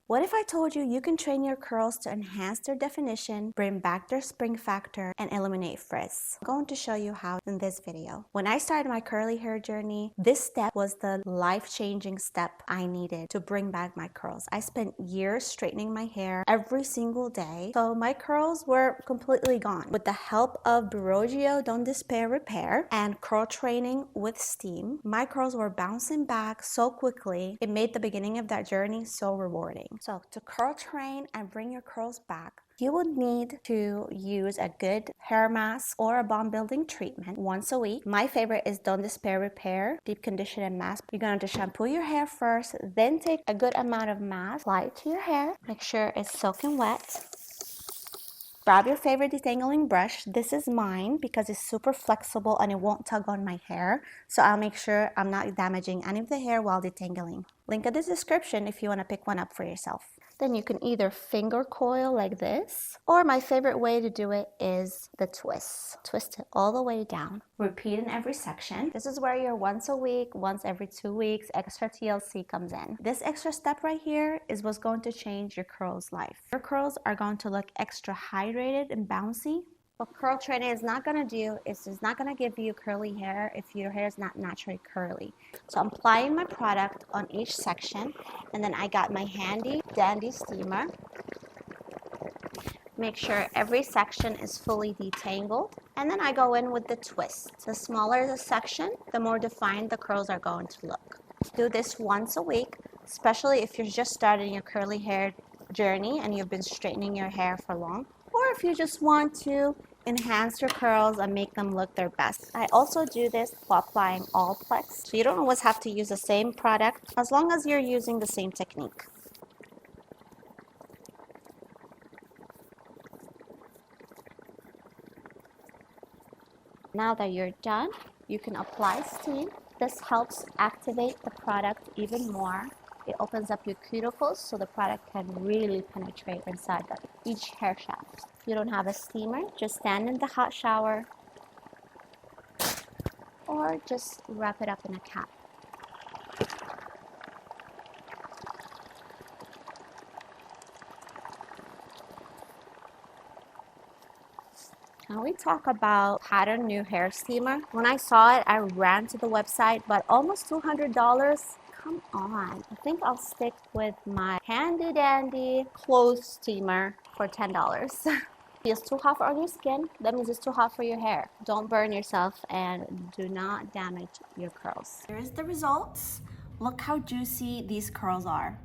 What if I told you you can train your curls to enhance their definition, bring back their spring factor, and eliminate frizz? I'm going to show you how in this video. When I started my curly hair journey, this step was the life-changing step I needed to bring back my curls. I spent years straightening my hair every single day, so my curls were completely gone. With the help of Berogio Don't Despair Repair and curl training with steam, my curls were bouncing back so quickly. It made the beginning of that journey so rewarding. So to curl train and bring your curls back, you would need to use a good hair mask or a bond building treatment once a week. My favorite is Don't Despair Repair Deep Condition and Mask. You're going to shampoo your hair first, then take a good amount of mask, apply it to your hair, make sure it's soaking wet. Grab your favorite detangling brush. This is mine because it's super flexible and it won't tug on my hair. So I'll make sure I'm not damaging any of the hair while detangling. Link in the description if you want to pick one up for yourself. Then you can either finger coil like this, or my favorite way to do it is the twist. Twist it all the way down. Repeat in every section. This is where your once a week, once every 2 weeks extra TLC comes in. This extra step right here is what's going to change your curls' life. Your curls are going to look extra hydrated and bouncy. What curl training is not going to do is it's not going to give you curly hair if your hair is not naturally curly. So I'm applying my product on each section, and then I got my handy dandy steamer. Make sure every section is fully detangled, and then I go in with the twist. The smaller the section, the more defined the curls are going to look. Do this once a week, especially if you're just starting your curly hair journey and you've been straightening your hair for long, or if you just want to enhance your curls and make them look their best. I also do this while applying All-Plex, so you don't always have to use the same product as long as you're using the same technique. Now that you're done, you can apply steam. This helps activate the product even more. It opens up your cuticles so the product can really penetrate inside each hair shaft. If you don't have a steamer, just stand in the hot shower or just wrap it up in a cap. Now we talk about Pattern New Hair Steamer. When I saw it, I ran to the website, but almost $200. Come on. I think I'll stick with my handy dandy clothes steamer for $10. If it's too hot on your skin, that means it's too hot for your hair. Don't burn yourself and do not damage your curls. Here's the results. Look how juicy these curls are.